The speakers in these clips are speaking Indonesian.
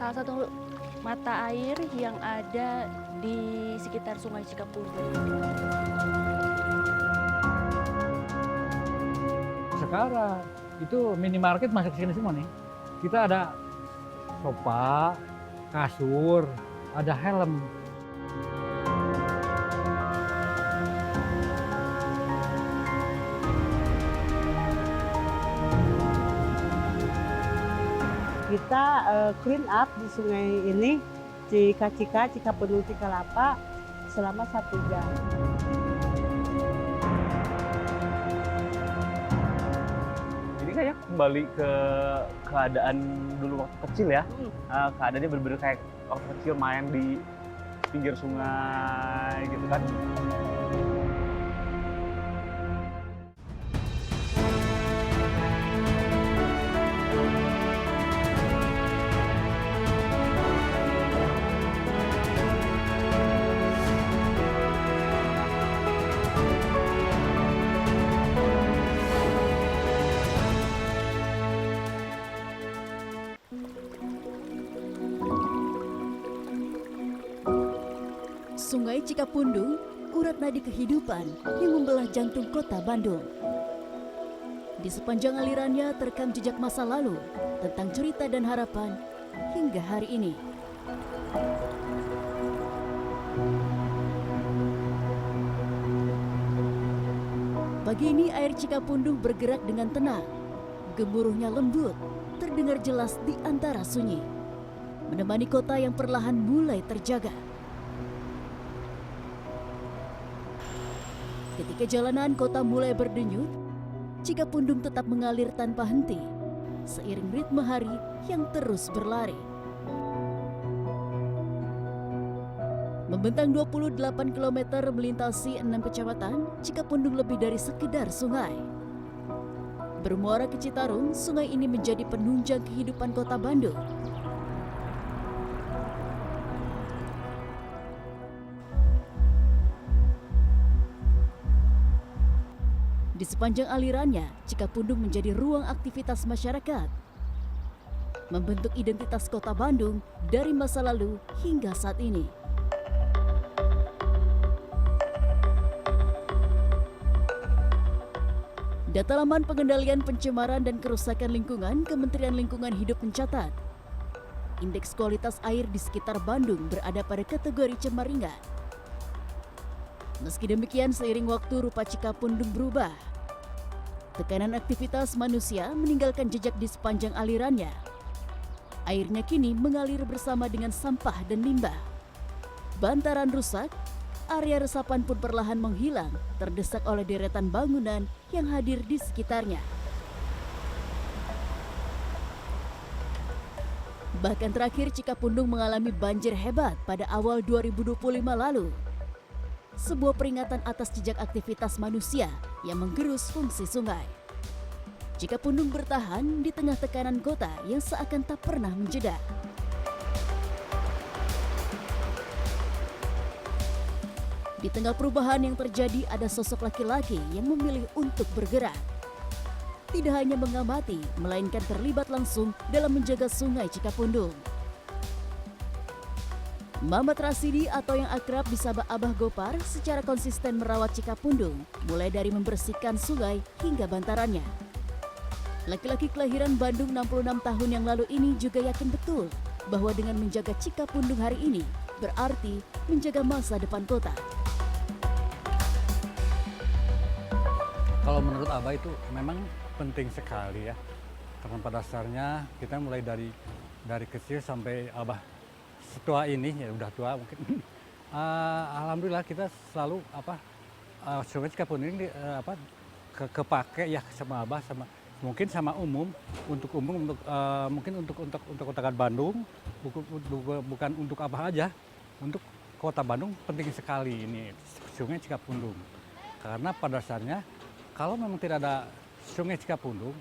salah satu mata air yang ada di sekitar Sungai Cikapundung. Sekarang itu minimarket masuk ke sini semua nih. Kita ada sofa, kasur, ada helm. Kita clean up di sungai ini, Cika-Cika, Cikapundung, Cikalapa selama 1 jam. Jadi kayak kembali ke keadaan dulu waktu kecil ya. Keadaannya bener-bener kayak waktu kecil main di pinggir sungai gitu kan. Sungai Cikapundung, urat nadi kehidupan yang membelah jantung kota Bandung. Di sepanjang alirannya terekam jejak masa lalu tentang cerita dan harapan hingga hari ini. Pagi ini air Cikapundung bergerak dengan tenang. Gemuruhnya lembut, terdengar jelas di antara sunyi. Menemani kota yang perlahan mulai terjaga. Ketika jalanan kota mulai berdenyut, Cikapundung tetap mengalir tanpa henti, seiring ritme hari yang terus berlari. Membentang 28 km melintasi 6 kecamatan, Cikapundung lebih dari sekedar sungai. Bermuara ke Citarum, sungai ini menjadi penunjang kehidupan kota Bandung. Di sepanjang alirannya, Cikapundung menjadi ruang aktivitas masyarakat, membentuk identitas kota Bandung dari masa lalu hingga saat ini. Data laman pengendalian pencemaran dan kerusakan lingkungan Kementerian Lingkungan Hidup mencatat, indeks kualitas air di sekitar Bandung berada pada kategori cemar ringan. Meski demikian, seiring waktu rupa Cikapundung berubah. Tekanan aktivitas manusia meninggalkan jejak di sepanjang alirannya. Airnya kini mengalir bersama dengan sampah dan limbah. Bantaran rusak, area resapan pun perlahan menghilang, terdesak oleh deretan bangunan yang hadir di sekitarnya. Bahkan terakhir Cikapundung mengalami banjir hebat pada awal 2025 lalu. Sebuah peringatan atas jejak aktivitas manusia yang menggerus fungsi sungai. Cikapundung bertahan di tengah tekanan kota yang seakan tak pernah menjeda. Di tengah perubahan yang terjadi, ada sosok laki-laki yang memilih untuk bergerak. Tidak hanya mengamati, melainkan terlibat langsung dalam menjaga sungai Cikapundung. Mamat Rasidi atau yang akrab disapa Abah Gopar secara konsisten merawat Cikapundung, mulai dari membersihkan sungai hingga bantarannya. Laki-laki kelahiran Bandung 66 tahun yang lalu ini juga yakin betul bahwa dengan menjaga Cikapundung hari ini berarti menjaga masa depan kota. Kalau menurut Abah itu memang penting sekali ya. Karena pada dasarnya kita mulai dari kecil sampai Abah setua ini, ya udah tua mungkin. Alhamdulillah kita selalu Sungai Cikapundung ini kepake ya sama Abah, sama mungkin sama umum untuk mungkin untuk kota Bandung, bukan untuk apa aja, untuk kota Bandung penting sekali ini Sungai Cikapundung. Karena pada dasarnya kalau memang tidak ada Sungai Cikapundung,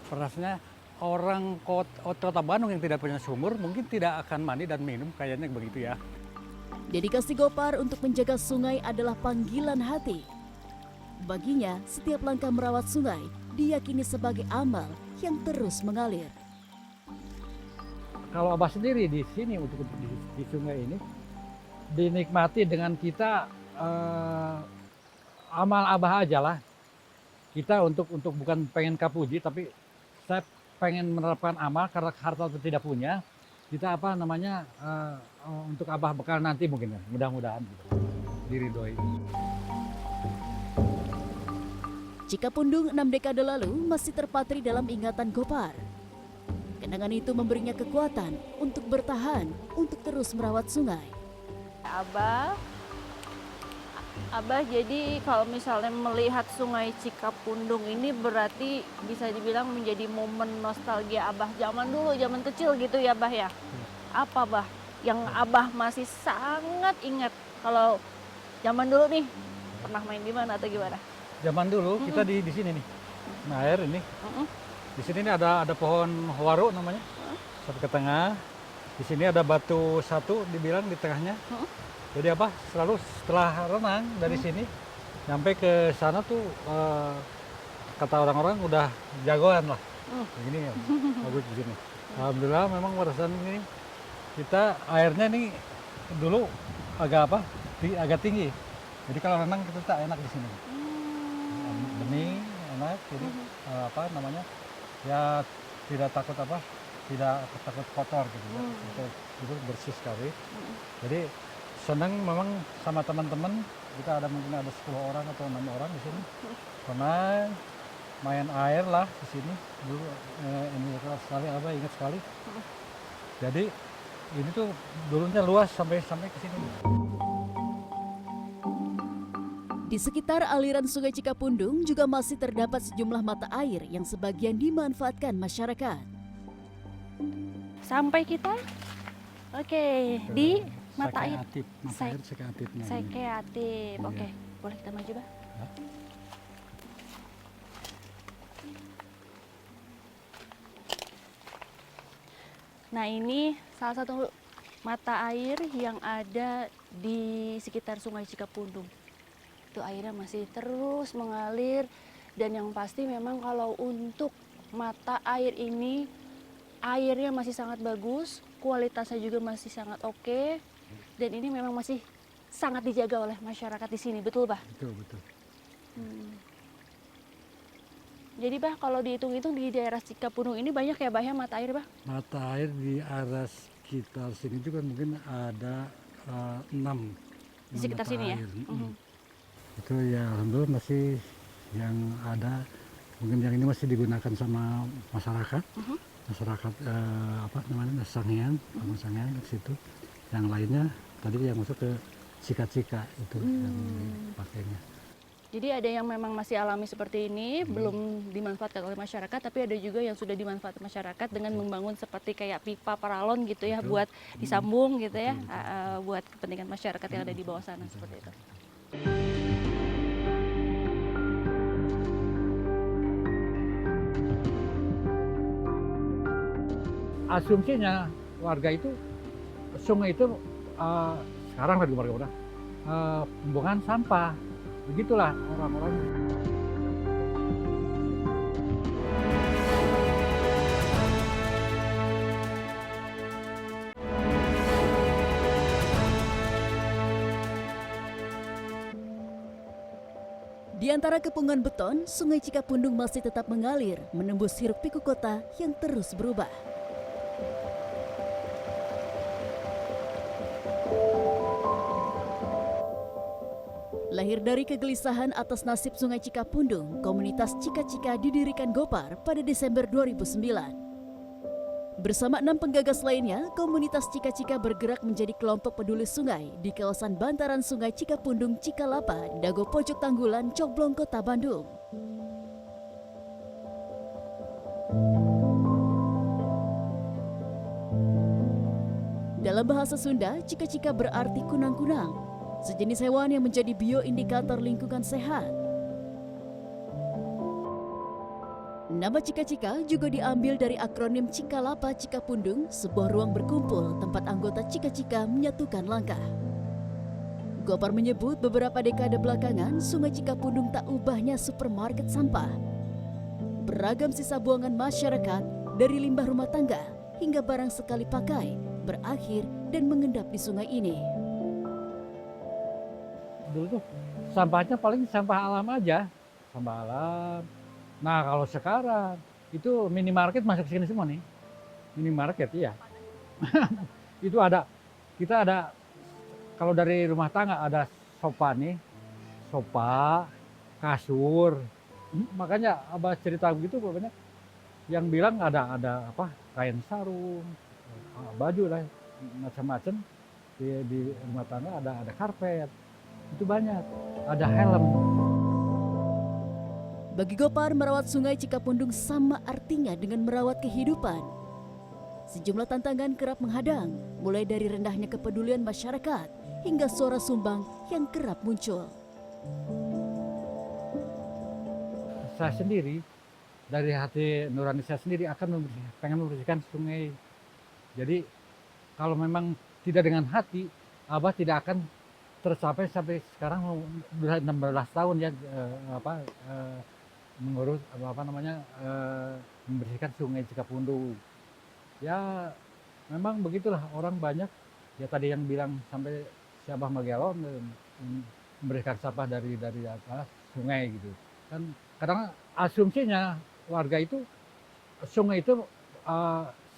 pada dasarnya orang kota Bandung yang tidak punya sumur mungkin tidak akan mandi dan minum, kayaknya begitu ya. Dedikasi Gopar untuk menjaga sungai adalah panggilan hati. Baginya, setiap langkah merawat sungai diyakini sebagai amal yang terus mengalir. kalau Abah sendiri di sini untuk di sungai ini dinikmati dengan kita amal Abah aja lah. Kita untuk bukan pengen kapuji, tapi saya pengen menerapkan amal karena harta itu tidak punya. Kita untuk Abah bekal nanti mungkin ya, mudah-mudahan gitu. Diridhoi. Cikapundung 6 dekade lalu masih terpatri dalam ingatan Gopar. Kenangan itu memberinya kekuatan untuk bertahan, untuk terus merawat sungai. Abah jadi kalau misalnya melihat sungai Cikapundung ini berarti bisa dibilang menjadi momen nostalgia Abah zaman dulu, zaman kecil gitu ya Bah ya? Apa Bah yang Abah masih sangat ingat kalau zaman dulu nih pernah main di mana atau gimana? Zaman dulu kita di sini nih. Nah, air ini. Di sini nih ada pohon waru namanya. Satu ke tengah. Di sini ada batu satu dibilang di tengahnya. Jadi apa? Selalu setelah renang dari sini sampai ke sana tuh kata orang-orang udah jagoan lah. Begini ya. Bagus di sini. Alhamdulillah memang pada saat ini kita airnya nih dulu agak agak tinggi. Jadi kalau renang kita tak enak di sini. Bening, enak, jadi ya tidak takut tidak takut kotor gitu ya. Itu bersih sekali. Jadi senang memang sama teman-teman, kita mungkin ada 10 orang atau 6 orang di sini. Renang, main air lah di sini. Dulu ini sekali Abah ingat sekali. Jadi ini tuh dulunya luas sampai ke sini. Di sekitar aliran Sungai Cikapundung juga masih terdapat sejumlah mata air yang sebagian dimanfaatkan masyarakat. Sampai kita di mata air. Mata air Seke-Atip. Seke-Atip. Oke, boleh kita maju Bah? Nah ini salah satu mata air yang ada di sekitar Sungai Cikapundung. Itu airnya masih terus mengalir dan yang pasti memang kalau untuk mata air ini airnya masih sangat bagus, kualitasnya juga masih sangat oke dan ini memang masih sangat dijaga oleh masyarakat di sini, betul Bah? Betul. Jadi Bah kalau dihitung-hitung di daerah Cikapundung ini banyak ya Bah ya mata air Bah? Mata air di area sekitar sini juga mungkin ada 6 Di sekitar mata sini ya? air. Itu ya alhamdulillah masih yang ada, mungkin yang ini masih digunakan sama masyarakat. Masyarakat Sangian ke situ. Yang lainnya tadi yang masuk ke Cika-Cika itu yang dipakainya. Jadi ada yang memang masih alami seperti ini, belum dimanfaatkan oleh masyarakat, tapi ada juga yang sudah dimanfaatkan masyarakat dengan membangun seperti kayak pipa paralon gitu ya, buat disambung gitu ya, buat kepentingan masyarakat yang ada di bawah sana seperti itu. Asumsinya warga itu sungai itu sekarang lagi warga pembuangan sampah, begitulah orang-orang. Di antara kepungan beton, Sungai Cikapundung masih tetap mengalir, menembus hiruk-pikuk kota yang terus berubah. Lahir dari kegelisahan atas nasib Sungai Cikapundung, komunitas Cika-Cika didirikan Gopar pada Desember 2009. Bersama 6 penggagas lainnya, komunitas Cika-Cika bergerak menjadi kelompok peduli sungai di kawasan bantaran Sungai Cikapundung, Cikalapa, Dago Pojok Tanggulan, Coblong, Kota Bandung. Dalam bahasa Sunda, Cika-Cika berarti kunang-kunang, sejenis hewan yang menjadi bioindikator lingkungan sehat. Nama Cika-Cika juga diambil dari akronim Cikalapa Cikapundung, sebuah ruang berkumpul tempat anggota Cika-Cika menyatukan langkah. Gopar menyebut beberapa dekade belakangan Sungai Cikapundung tak ubahnya supermarket sampah. Beragam sisa buangan masyarakat dari limbah rumah tangga hingga barang sekali pakai berakhir dan mengendap di sungai ini. Dulu tuh sampahnya paling sampah alam aja, sampah alam. Nah kalau sekarang itu minimarket masuk sini semua nih, minimarket iya. Itu ada, kita ada, kalau dari rumah tangga ada sofa nih, sofa, kasur. Makanya abah cerita begitu banyak yang bilang ada apa kain sarung, baju lah macam-macam di rumah tangga ada karpet. Itu banyak, ada helm. Bagi Gopar, merawat Sungai Cikapundung sama artinya dengan merawat kehidupan. Sejumlah tantangan kerap menghadang, mulai dari rendahnya kepedulian masyarakat hingga suara sumbang yang kerap muncul. Saya sendiri, dari hati nurani saya sendiri akan pengen membersihkan sungai. Jadi kalau memang tidak dengan hati, abah tidak akan tercapai sampai sekarang sudah 16 tahun ya mengurus membersihkan Sungai Cikapundung. Ya memang begitulah orang banyak ya tadi yang bilang sampai si Abah Magellan membersihkan sampah dari sungai gitu. Kan kadang asumsinya warga itu sungai itu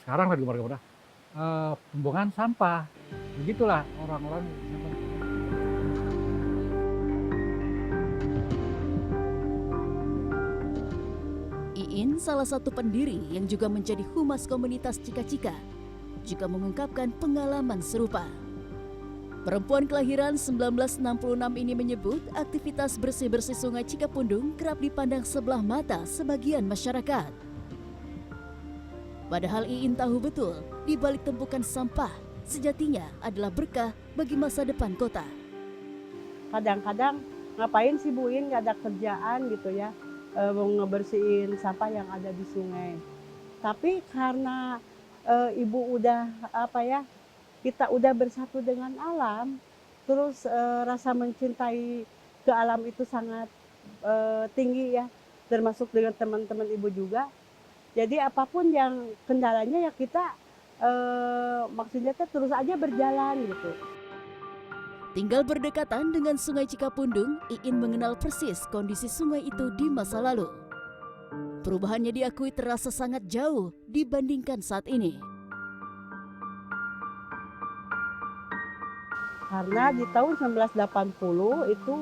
sekarang lagi warga pembuangan sampah. Begitulah orang-orang. Iin, salah satu pendiri yang juga menjadi humas komunitas Cika-Cika, juga mengungkapkan pengalaman serupa. Perempuan kelahiran 1966 ini menyebut aktivitas bersih-bersih Sungai Cikapundung kerap dipandang sebelah mata sebagian masyarakat. Padahal Iin tahu betul, di balik tumpukan sampah, sejatinya adalah berkah bagi masa depan kota. Kadang-kadang ngapain sih Bu In, nggak ada kerjaan gitu ya, mau ngebersihin sampah yang ada di sungai. Tapi karena Ibu udah kita udah bersatu dengan alam, terus rasa mencintai ke alam itu sangat tinggi ya, termasuk dengan teman-teman Ibu juga. Jadi apapun yang kendalanya ya kita maksudnya terus aja berjalan gitu. Tinggal berdekatan dengan Sungai Cikapundung, Iin mengenal persis kondisi sungai itu di masa lalu. Perubahannya diakui terasa sangat jauh dibandingkan saat ini. Karena di tahun 1980 itu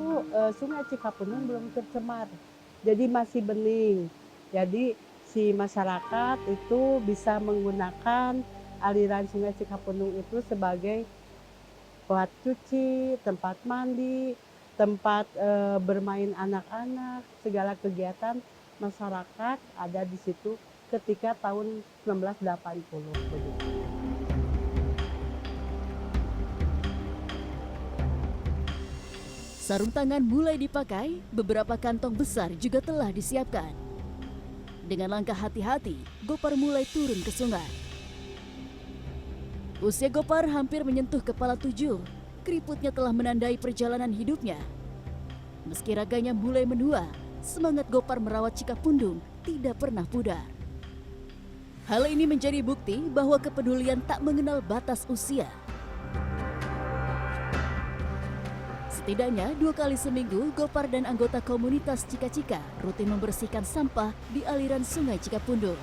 Sungai Cikapundung belum tercemar, jadi masih bening. Jadi si masyarakat itu bisa menggunakan aliran Sungai Cikapundung itu sebagai tempat cuci, tempat mandi, tempat bermain anak-anak, segala kegiatan masyarakat ada di situ ketika tahun 1980 begitu. Sarung tangan mulai dipakai, beberapa kantong besar juga telah disiapkan. Dengan langkah hati-hati, Gopar mulai turun ke sungai. Usia Gopar hampir menyentuh kepala 7, keriputnya telah menandai perjalanan hidupnya. Meski raganya mulai menua, semangat Gopar merawat Cikapundung tidak pernah pudar. Hal ini menjadi bukti bahwa kepedulian tak mengenal batas usia. Setidaknya 2 kali seminggu, Gopar dan anggota komunitas Cika-Cika rutin membersihkan sampah di aliran Sungai Cikapundung.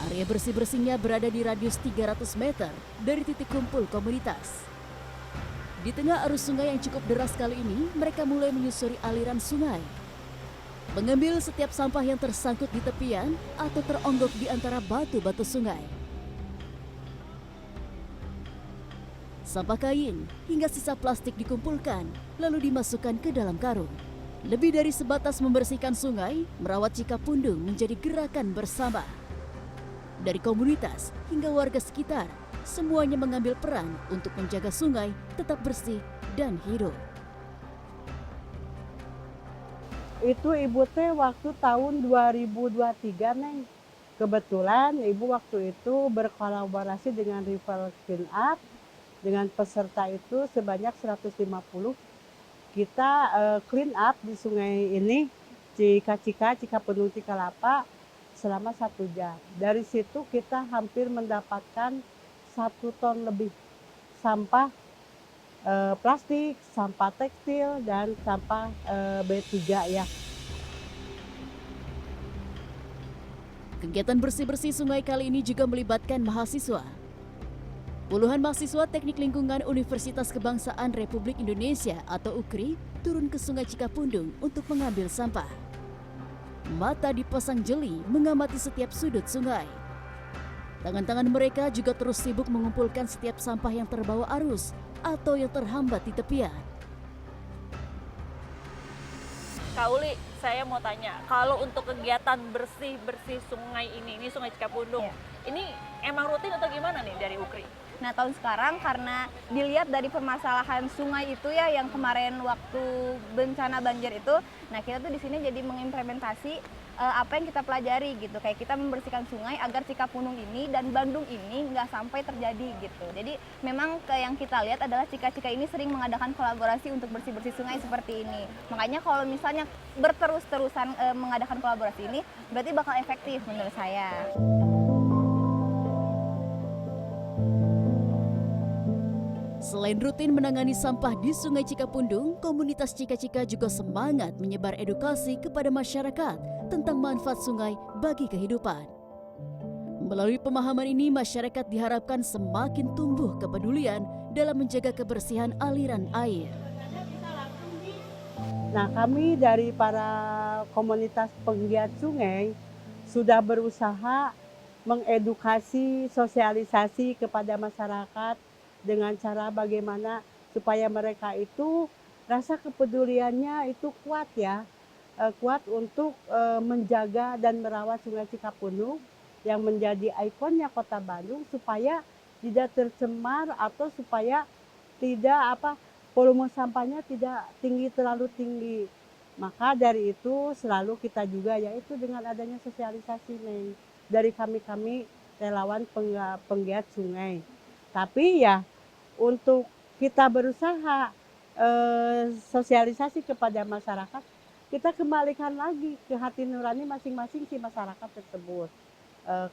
Area bersih-bersihnya berada di radius 300 meter dari titik kumpul komunitas. Di tengah arus sungai yang cukup deras kali ini, mereka mulai menyusuri aliran sungai. Mengambil setiap sampah yang tersangkut di tepian atau teronggok di antara batu-batu sungai. Sampah kain hingga sisa plastik dikumpulkan, lalu dimasukkan ke dalam karung. Lebih dari sebatas membersihkan sungai, merawat Cikapundung menjadi gerakan bersama. Dari komunitas hingga warga sekitar, semuanya mengambil peran untuk menjaga sungai tetap bersih dan hidup. Itu Ibu teh waktu tahun 2023 Neng. Kebetulan Ibu waktu itu berkolaborasi dengan Rival Clean Up. Dengan peserta itu sebanyak 150. Kita clean up di sungai ini, Cika-Cika, Cikapundung Cikalapa, selama 1 jam. Dari situ kita hampir mendapatkan 1 ton lebih sampah plastik, sampah tekstil, dan sampah B3 ya. Kegiatan bersih-bersih sungai kali ini juga melibatkan mahasiswa. Puluhan mahasiswa Teknik Lingkungan Universitas Kebangsaan Republik Indonesia atau UKRI turun ke Sungai Cikapundung untuk mengambil sampah. Mata dipasang jeli mengamati setiap sudut sungai. Tangan-tangan mereka juga terus sibuk mengumpulkan setiap sampah yang terbawa arus atau yang terhambat di tepian. Kak Uli, saya mau tanya, kalau untuk kegiatan bersih-bersih sungai ini Sungai Cikapundung, ini emang rutin atau gimana nih dari UKRI? Nah, tahun sekarang karena dilihat dari permasalahan sungai itu ya yang kemarin waktu bencana banjir itu, nah kita tuh di sini jadi mengimplementasi apa yang kita pelajari gitu. Kayak kita membersihkan sungai agar Cikapundung ini dan Bandung ini nggak sampai terjadi gitu. Jadi memang yang kita lihat adalah Cika-Cika ini sering mengadakan kolaborasi untuk bersih-bersih sungai seperti ini. Makanya kalau misalnya berterus-terusan mengadakan kolaborasi ini, berarti bakal efektif menurut saya. Selain rutin menangani sampah di Sungai Cikapundung, komunitas Cika-Cika juga semangat menyebar edukasi kepada masyarakat tentang manfaat sungai bagi kehidupan. Melalui pemahaman ini, masyarakat diharapkan semakin tumbuh kepedulian dalam menjaga kebersihan aliran air. Nah, kami dari para komunitas penggiat sungai sudah berusaha mengedukasi, sosialisasi kepada masyarakat dengan cara bagaimana supaya mereka itu rasa kepeduliannya itu kuat ya, kuat untuk menjaga dan merawat Sungai Cikapundung yang menjadi ikonnya Kota Bandung supaya tidak tercemar atau supaya tidak volume sampahnya tidak terlalu tinggi. Maka dari itu selalu kita juga yaitu dengan adanya sosialisasi nih dari kami relawan penggiat sungai. Tapi ya untuk kita berusaha sosialisasi kepada masyarakat, kita kembalikan lagi ke hati nurani masing-masing si masyarakat tersebut.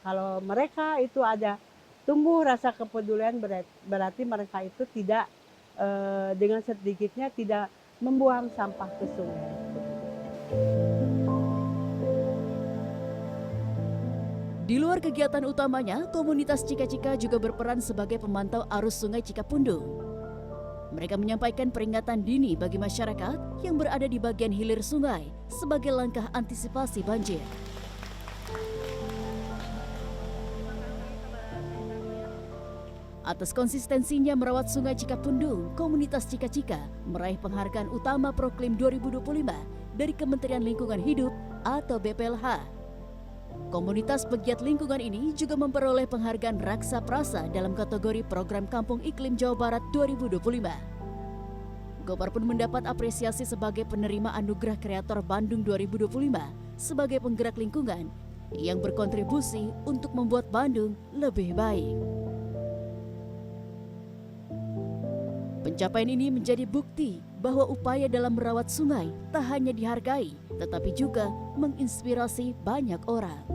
Kalau mereka itu ada tumbuh rasa kepedulian, berarti mereka itu tidak dengan sedikitnya tidak membuang sampah ke sungai. Di luar kegiatan utamanya, komunitas Cika-Cika juga berperan sebagai pemantau arus Sungai Cikapundung. Mereka menyampaikan peringatan dini bagi masyarakat yang berada di bagian hilir sungai sebagai langkah antisipasi banjir. Atas konsistensinya merawat Sungai Cikapundung, komunitas Cika-Cika meraih penghargaan utama Proklim 2025 dari Kementerian Lingkungan Hidup atau BPLH. Komunitas pegiat lingkungan ini juga memperoleh penghargaan Raksa Prasa dalam kategori Program Kampung Iklim Jawa Barat 2025. Gopar pun mendapat apresiasi sebagai penerima Anugerah Kreator Bandung 2025 sebagai penggerak lingkungan yang berkontribusi untuk membuat Bandung lebih baik. Pencapaian ini menjadi bukti bahwa upaya dalam merawat sungai tak hanya dihargai, tetapi juga menginspirasi banyak orang.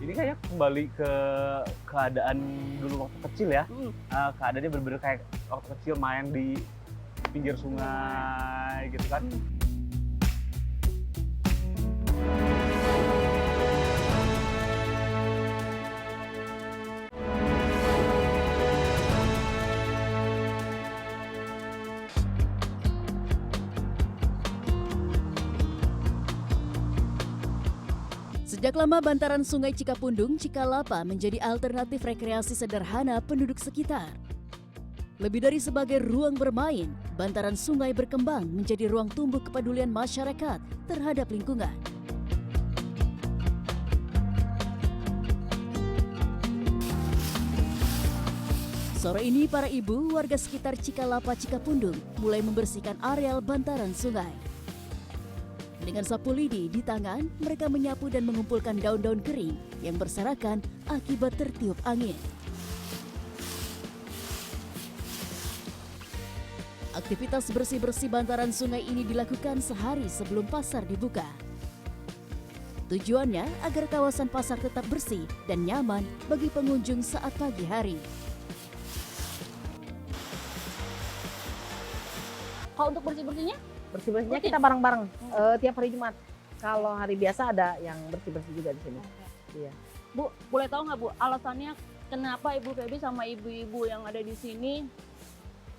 Ini kayak kembali ke keadaan dulu waktu kecil ya. Keadaannya bener-bener kayak waktu kecil main di pinggir sungai gitu kan. Sejak lama bantaran Sungai Cikapundung, Cikalapa menjadi alternatif rekreasi sederhana penduduk sekitar. Lebih dari sebagai ruang bermain, bantaran sungai berkembang menjadi ruang tumbuh kepedulian masyarakat terhadap lingkungan. Sore ini para ibu warga sekitar Cikalapa Cikapundung mulai membersihkan areal bantaran sungai. Dengan sapu lidi di tangan, mereka menyapu dan mengumpulkan daun-daun kering yang berserakan akibat tertiup angin. Aktivitas bersih-bersih bantaran sungai ini dilakukan sehari sebelum pasar dibuka. Tujuannya agar kawasan pasar tetap bersih dan nyaman bagi pengunjung saat pagi hari. Kalau untuk bersih-bersihnya? Bersih-bersihnya Rutin? kita bareng-bareng tiap hari Jumat. Kalau hari biasa ada yang bersih-bersih juga di sini. Iya. Bu, boleh tahu nggak Bu, alasannya kenapa Ibu Feby sama ibu-ibu yang ada di sini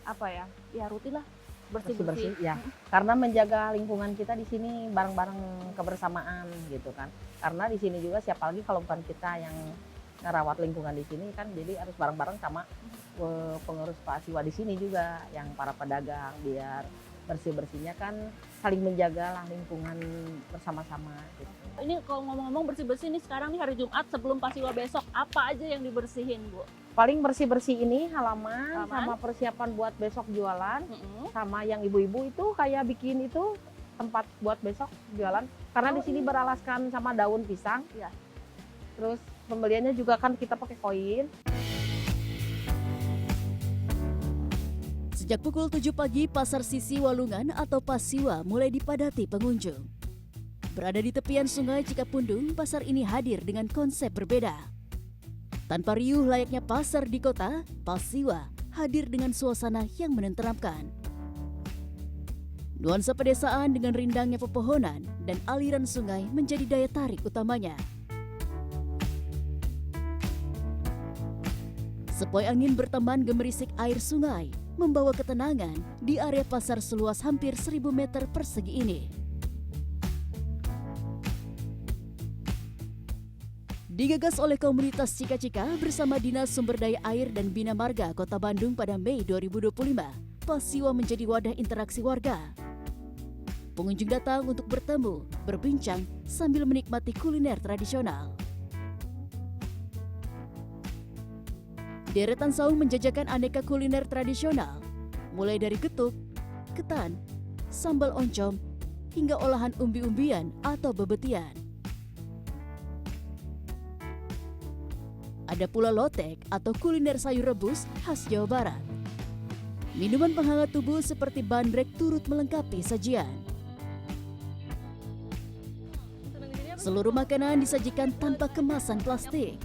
apa ya? Ya rutin lah Bersih-bersih bersih-bersih. ya. Karena menjaga lingkungan kita di sini bareng-bareng kebersamaan gitu kan. Karena di sini juga siapa lagi kalau bukan kita yang ngerawat lingkungan di sini kan, jadi harus bareng-bareng sama pengurus Pasiwa di sini juga yang para pedagang, biar bersih-bersihnya kan saling menjaga lah lingkungan bersama-sama gitu. Ini kalau ngomong-ngomong bersih-bersih nih sekarang nih hari Jumat sebelum Pasiwa besok, apa aja yang dibersihin Bu? Paling bersih-bersih ini halaman, Halaman. sama persiapan buat besok jualan, Mm-mm. sama yang ibu-ibu itu kayak bikin itu tempat buat besok jualan. Karena di sini beralaskan sama daun pisang. Iya. Terus pembeliannya juga kan kita pakai koin. Sejak pukul 7 pagi, Pasar Sisi Walungan atau Pasiwa mulai dipadati pengunjung. Berada di tepian sungai Cikapundung, pasar ini hadir dengan konsep berbeda. Tanpa riuh layaknya pasar di kota, Pasiwa hadir dengan suasana yang menenteramkan. Nuansa pedesaan dengan rindangnya pepohonan dan aliran sungai menjadi daya tarik utamanya. Sepoi angin berteman gemerisik air sungai membawa ketenangan di area pasar seluas hampir 1000 meter persegi ini. Digagas oleh komunitas Cika-Cika bersama Dinas Sumber Daya Air dan Bina Marga Kota Bandung pada Mei 2025, Pasiwa menjadi wadah interaksi warga. Pengunjung datang untuk bertemu, berbincang, sambil menikmati kuliner tradisional. Deretan saung menjajakan aneka kuliner tradisional, mulai dari getuk, ketan, sambal oncom, hingga olahan umbi-umbian atau bebetian. Ada pula lotek atau kuliner sayur rebus khas Jawa Barat. Minuman penghangat tubuh seperti bandrek turut melengkapi sajian. Seluruh makanan disajikan tanpa kemasan plastik.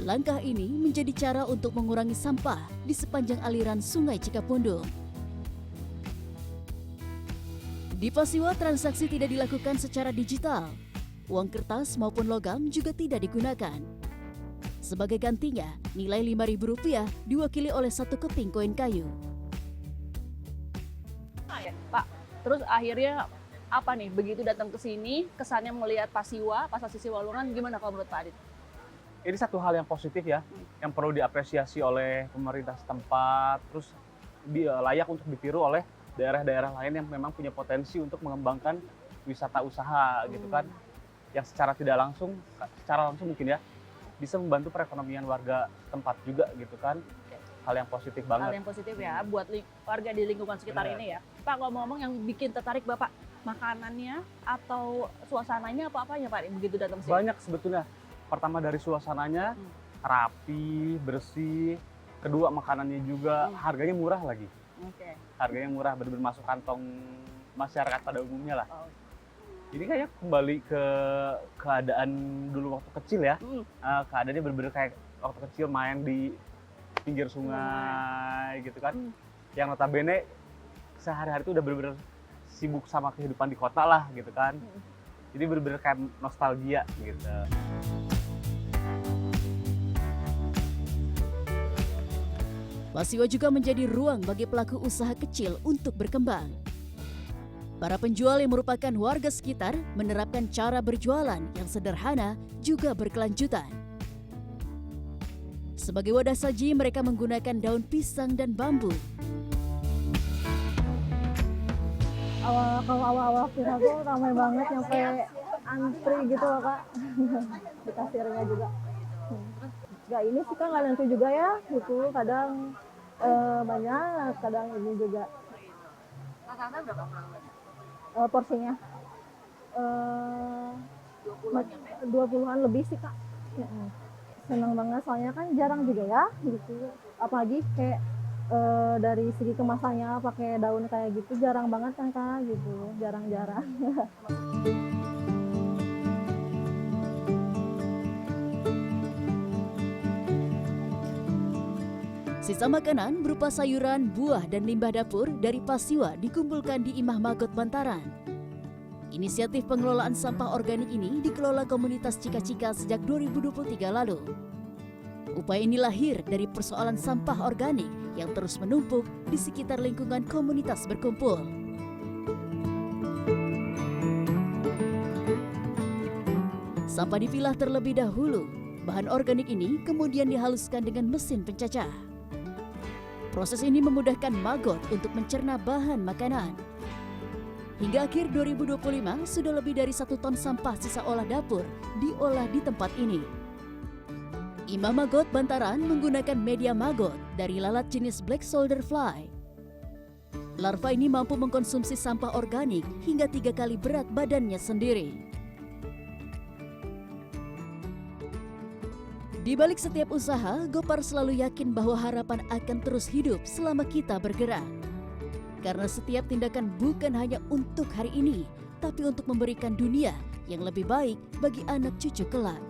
Langkah ini menjadi cara untuk mengurangi sampah di sepanjang aliran Sungai Cikapundung. Di Pasiwa, transaksi tidak dilakukan secara digital. Uang kertas maupun logam juga tidak digunakan. Sebagai gantinya, nilai Rp5.000 diwakili oleh 1 keping koin kayu. Pak, terus akhirnya apa nih? Begitu datang ke sini, kesannya melihat Pasiwa, Pasar Sisi Walungan, gimana kalau menurut Pak Adit? Ini satu hal yang positif ya, yang perlu diapresiasi oleh pemerintah setempat, terus layak untuk ditiru oleh daerah-daerah lain yang memang punya potensi untuk mengembangkan wisata usaha gitu kan, yang secara langsung mungkin ya, bisa membantu perekonomian warga tempat juga gitu kan. Hal yang positif Hal banget. yang positif ya buat warga di lingkungan sekitar Benar. ini ya. Pak, ngomong-ngomong yang bikin tertarik Bapak, makanannya atau suasananya apa-apanya Pak begitu datang sini? Banyak sebetulnya. Pertama dari suasananya rapi, bersih. Kedua makanannya juga harganya murah lagi. Oke. Harganya murah, benar-benar masuk kantong masyarakat pada umumnya lah. Oh. Ini kayak kembali ke keadaan dulu waktu kecil ya. Keadaannya benar-benar kayak waktu kecil main di pinggir sungai gitu kan. Yang notabene sehari-hari itu udah benar-benar sibuk sama kehidupan di kota lah gitu kan. Jadi benar-benar kayak nostalgia gitu. Pasiwa juga menjadi ruang bagi pelaku usaha kecil untuk berkembang. Para penjual yang merupakan warga sekitar menerapkan cara berjualan yang sederhana juga berkelanjutan. Sebagai wadah saji, mereka menggunakan daun pisang dan bambu. Kalau awal-awal viral tuh ramai banget nyampe antri gitu loh Kak. Di kasirnya juga. Gak ini sih Kak, nggak nentu juga ya gitu. Kadang banyak, kadang ini juga. Rata-rata berapa? Porsinya 20-an lebih sih Kak. Senang banget soalnya kan jarang juga ya gitu. Apalagi kayak dari segi kemasannya pakai daun kayak gitu jarang banget kan Kak gitu, jarang-jarang. Sisa makanan berupa sayuran, buah, dan limbah dapur dari Pasiwa dikumpulkan di Imah Magot Bantaran. Inisiatif pengelolaan sampah organik ini dikelola komunitas Cika-Cika sejak 2023 lalu. Upaya ini lahir dari persoalan sampah organik yang terus menumpuk di sekitar lingkungan komunitas berkumpul. Sampah dipilah terlebih dahulu. Bahan organik ini kemudian dihaluskan dengan mesin pencacah. Proses ini memudahkan Magot untuk mencerna bahan makanan. Hingga akhir 2025, sudah lebih dari 1 ton sampah sisa olah dapur diolah di tempat ini. Imah Magot Bantaran menggunakan media Magot dari lalat jenis Black Soldier Fly. Larva ini mampu mengkonsumsi sampah organik hingga 3 kali berat badannya sendiri. Di balik setiap usaha, Gopar selalu yakin bahwa harapan akan terus hidup selama kita bergerak. Karena setiap tindakan bukan hanya untuk hari ini, tapi untuk memberikan dunia yang lebih baik bagi anak cucu kelak.